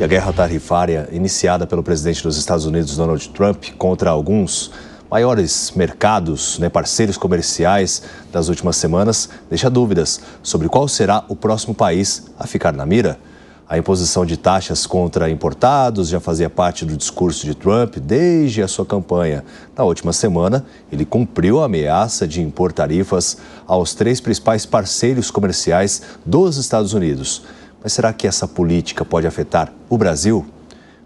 E a guerra tarifária iniciada pelo presidente dos Estados Unidos, Donald Trump, contra alguns maiores mercados, parceiros comerciais das últimas semanas, deixa dúvidas sobre qual será o próximo país a ficar na mira. A imposição de taxas contra importados já fazia parte do discurso de Trump desde a sua campanha. Na última semana, ele cumpriu a ameaça de impor tarifas aos 3 principais parceiros comerciais dos Estados Unidos. Mas será que essa política pode afetar o Brasil?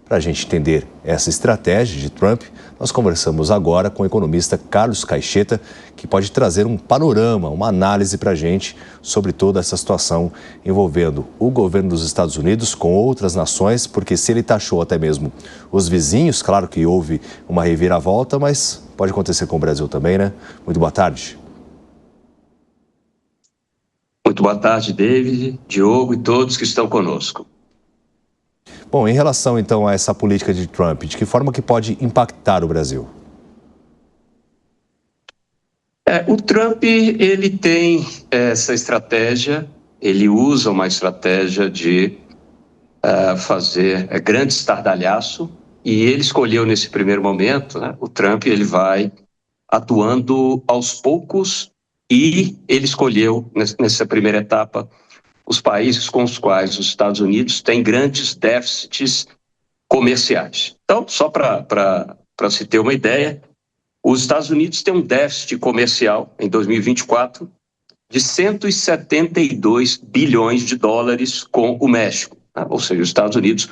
Para a gente entender essa estratégia de Trump, nós conversamos agora com o economista Carlos Caixeta, que pode trazer um panorama, uma análise para a gente sobre toda essa situação envolvendo o governo dos Estados Unidos com outras nações, porque se ele taxou até mesmo os vizinhos, claro que houve uma reviravolta, mas pode acontecer com o Brasil também, né? Muito boa tarde. Muito boa tarde, David, Diogo e todos que estão conosco. Bom, em relação então a essa política de Trump, de que forma que pode impactar o Brasil? O Trump, ele tem essa estratégia, ele usa uma estratégia de fazer grande estardalhaço, e ele escolheu nesse primeiro momento, o Trump, ele vai atuando aos poucos, e ele escolheu nessa primeira etapa os países com os quais os Estados Unidos têm grandes déficits comerciais. Então, só para se ter uma ideia, os Estados Unidos têm um déficit comercial em 2024 de 172 bilhões de dólares com o México. Ou seja, os Estados Unidos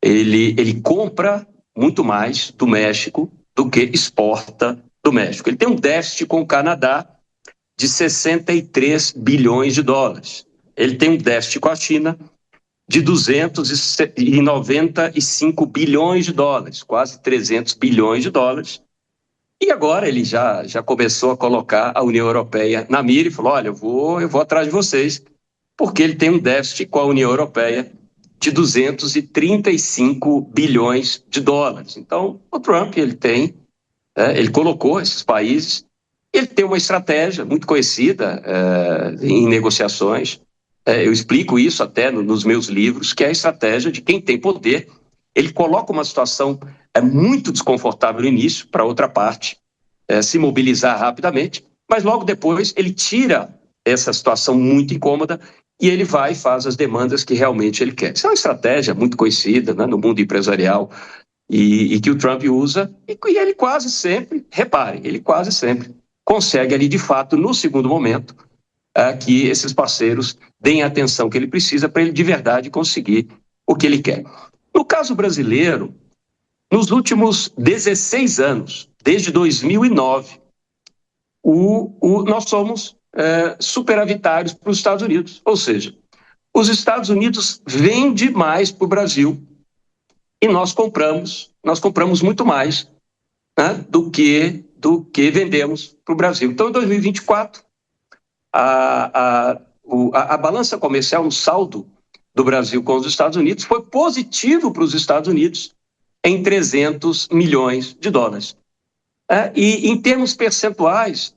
ele compra muito mais do México do que exporta do México. Ele tem um déficit com o Canadá de 63 bilhões de dólares. Ele tem um déficit com a China de 295 bilhões de dólares, quase 300 bilhões de dólares. E agora ele já começou a colocar a União Europeia na mira e falou, olha, eu vou atrás de vocês, porque ele tem um déficit com a União Europeia de 235 bilhões de dólares. Então, o Trump, ele colocou esses países, ele tem uma estratégia muito conhecida em negociações. Eu explico isso até nos meus livros, que é a estratégia de quem tem poder. Ele coloca uma situação muito desconfortável no início, para outra parte se mobilizar rapidamente, mas logo depois ele tira essa situação muito incômoda e ele vai e faz as demandas que realmente ele quer. Isso é uma estratégia muito conhecida no mundo empresarial e que o Trump usa e ele quase sempre, repare, ele quase sempre consegue ali de fato, no segundo momento, que esses parceiros deem a atenção que ele precisa para ele de verdade conseguir o que ele quer. No caso brasileiro, nos últimos 16 anos, desde 2009, nós somos superavitários para os Estados Unidos. Ou seja, os Estados Unidos vendem mais para o Brasil e nós compramos muito mais do que vendemos para o Brasil. Então, em 2024, a balança comercial, o saldo do Brasil com os Estados Unidos foi positivo para os Estados Unidos em 300 milhões de dólares. E em termos percentuais,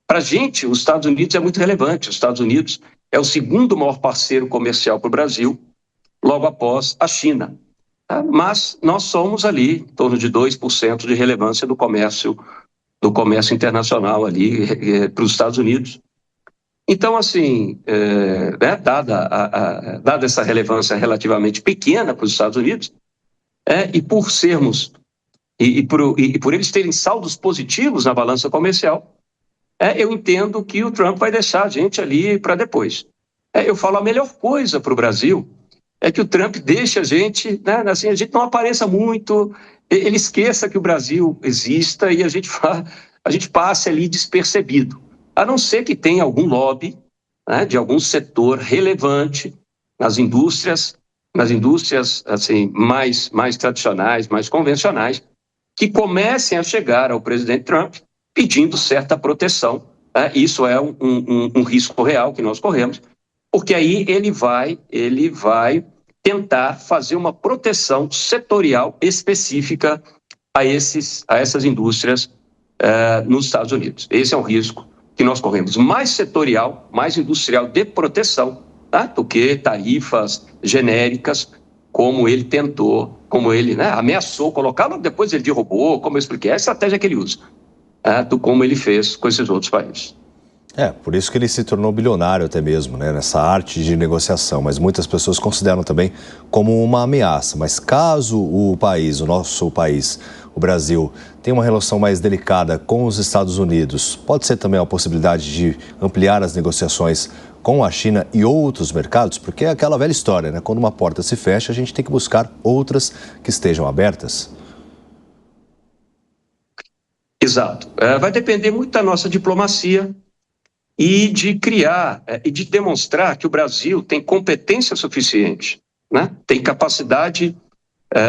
para a gente, os Estados Unidos é muito relevante. Os Estados Unidos é o segundo maior parceiro comercial para o Brasil, logo após a China. Mas nós somos ali em torno de 2% de relevância do comércio internacional ali para os Estados Unidos. Então, assim, dada essa relevância relativamente pequena para os Estados Unidos, e por sermos, e por eles terem saldos positivos na balança comercial, eu entendo que o Trump vai deixar a gente ali para depois. Eu falo, a melhor coisa para o Brasil é que o Trump deixe a gente, assim, a gente não apareça muito, ele esqueça que o Brasil exista e a gente passe ali despercebido. A não ser que tenha algum lobby de algum setor relevante nas indústrias assim, mais tradicionais, mais convencionais, que comecem a chegar ao presidente Trump pedindo certa proteção. Isso é um risco real que nós corremos, porque aí ele vai tentar fazer uma proteção setorial específica a essas indústrias nos Estados Unidos. Esse é um risco que nós corremos, mais setorial, mais industrial de proteção, do que tarifas genéricas como ele tentou, como ele, né, ameaçou colocá-lo, depois ele derrubou, como eu expliquei, é a estratégia que ele usa, do como ele fez com esses outros países. Por isso que ele se tornou bilionário até mesmo, né, nessa arte de negociação, mas muitas pessoas consideram também como uma ameaça. Mas caso o país, o nosso país, o Brasil, tenha uma relação mais delicada com os Estados Unidos, pode ser também a possibilidade de ampliar as negociações com a China e outros mercados? Porque é aquela velha história, né? Quando uma porta se fecha, a gente tem que buscar outras que estejam abertas. Exato. Vai depender muito da nossa diplomacia e de criar e de demonstrar que o Brasil tem competência suficiente, né? Tem capacidade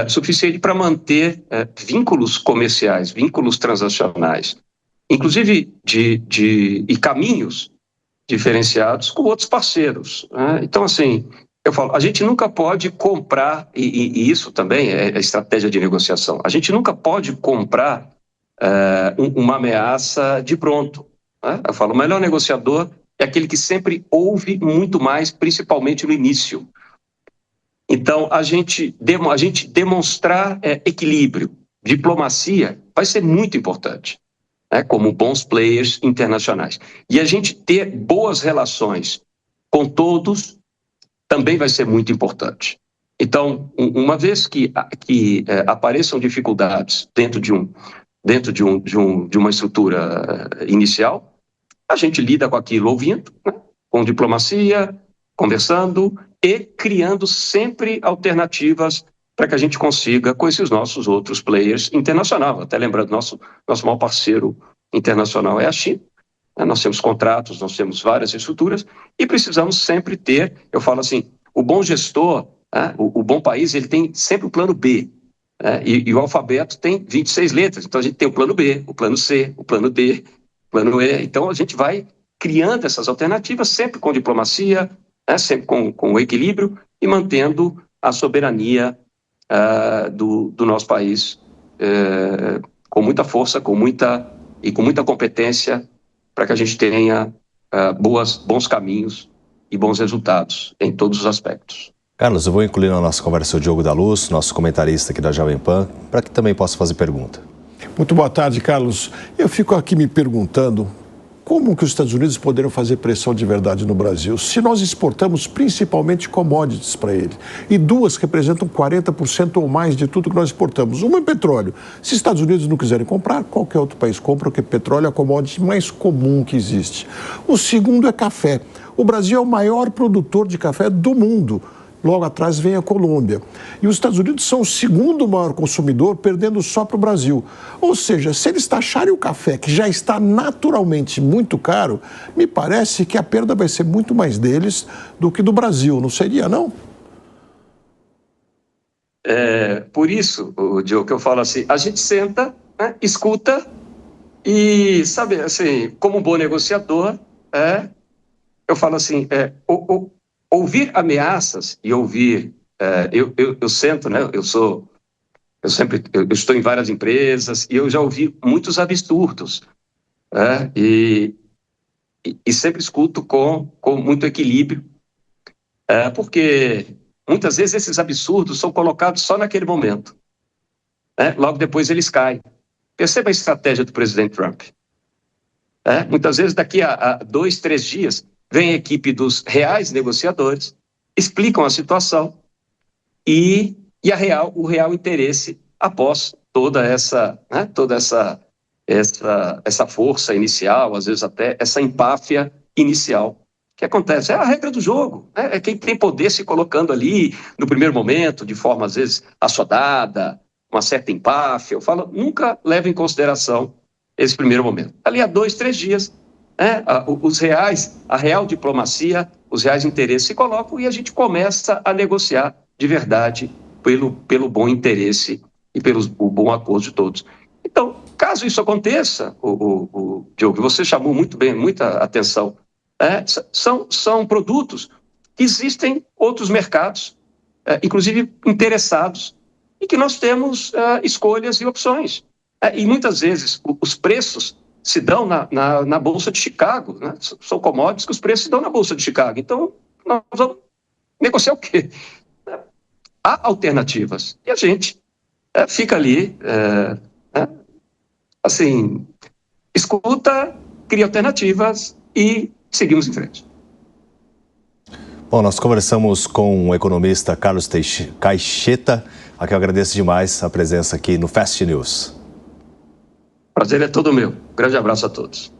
suficiente para manter vínculos comerciais, vínculos transacionais, inclusive e caminhos diferenciados com outros parceiros, né? Então, assim, eu falo, a gente nunca pode comprar, e isso também é estratégia de negociação, a gente nunca pode comprar uma ameaça de pronto, né? Eu falo, o melhor negociador é aquele que sempre ouve muito mais, principalmente no início. Então, a gente demonstrar equilíbrio, diplomacia, vai ser muito importante, né, como bons players internacionais. E a gente ter boas relações com todos também vai ser muito importante. Então, uma vez que apareçam dificuldades dentro de uma estrutura inicial, a gente lida com aquilo ouvindo, né, com diplomacia, conversando e criando sempre alternativas para que a gente consiga com esses nossos outros players internacionais. Até lembrando, nosso maior parceiro internacional é a China. Nós temos contratos, nós temos várias estruturas e precisamos sempre ter, eu falo assim, o bom gestor, o bom país, ele tem sempre o plano B. E o alfabeto tem 26 letras, então a gente tem o plano B, o plano C, o plano D, o plano E. Então a gente vai criando essas alternativas sempre com diplomacia, sempre com equilíbrio e mantendo a soberania do nosso país com muita força, com muita competência, para que a gente tenha bons caminhos e bons resultados em todos os aspectos. Carlos, eu vou incluir na nossa conversa o Diogo da Luz, nosso comentarista aqui da Jovem Pan, para que também possa fazer pergunta. Muito boa tarde, Carlos. Eu fico aqui me perguntando como que os Estados Unidos poderiam fazer pressão de verdade no Brasil, se nós exportamos principalmente commodities para ele. E duas representam 40% ou mais de tudo que nós exportamos. Uma é petróleo. Se os Estados Unidos não quiserem comprar, qualquer outro país compra, porque petróleo é a commodity mais comum que existe. O segundo é café. O Brasil é o maior produtor de café do mundo. Logo atrás vem a Colômbia. E os Estados Unidos são o segundo maior consumidor, perdendo só para o Brasil. Ou seja, se eles taxarem o café, que já está naturalmente muito caro, me parece que a perda vai ser muito mais deles do que do Brasil. Não seria, não? Por isso, Diogo, que eu falo assim, a gente senta, né, escuta e, sabe, assim, como um bom negociador, eu falo assim, ouvir ameaças e ouvir, eu sento, né? Eu estou em várias empresas e eu já ouvi muitos absurdos, e sempre escuto com muito equilíbrio, porque muitas vezes esses absurdos são colocados só naquele momento, logo depois eles caem. Perceba a estratégia do presidente Trump. Muitas vezes daqui a 2, 3 dias vem a equipe dos reais negociadores, explicam a situação e o real interesse após toda essa força inicial, às vezes até essa empáfia inicial que acontece. É a regra do jogo, né? É quem tem poder se colocando ali no primeiro momento, de forma às vezes assodada, uma certa empáfia. Eu falo, nunca leva em consideração esse primeiro momento. Ali a 2, 3 dias, os reais, a real diplomacia, os reais interesses se colocam e a gente começa a negociar de verdade pelo bom interesse e pelo bom acordo de todos. Então, caso isso aconteça, o Diogo, você chamou muito bem, muita atenção, são produtos que existem outros mercados, inclusive interessados, e que nós temos escolhas e opções. E muitas vezes os preços se dão na Bolsa de Chicago, né? São commodities que os preços se dão na Bolsa de Chicago. Então, nós vamos negociar o quê? há alternativas. E a gente fica ali, assim, escuta, cria alternativas e seguimos em frente. Bom, nós conversamos com o economista Carlos Caixeta, a quem eu agradeço demais a presença aqui no Fast News. Prazer é todo meu. Grande abraço a todos.